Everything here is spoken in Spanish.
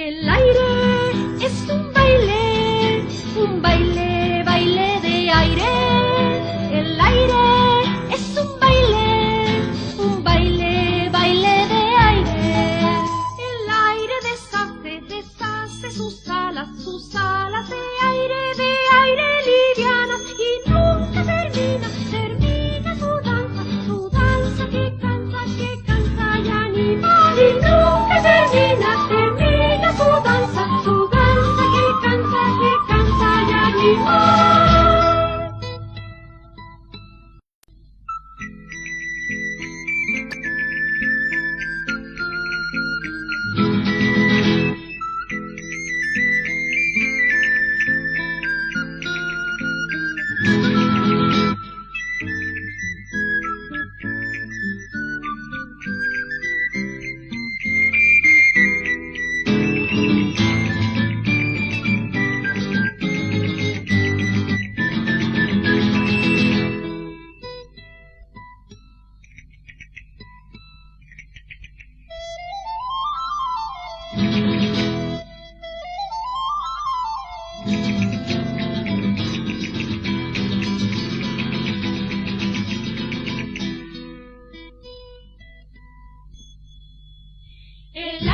El aire es un baile, baile de aire. El aire es un baile, baile de aire. El aire deshace sus alas de aire livianas y nunca termina su danza que cansa y anima y nunca termina su danza que cansa y anima. El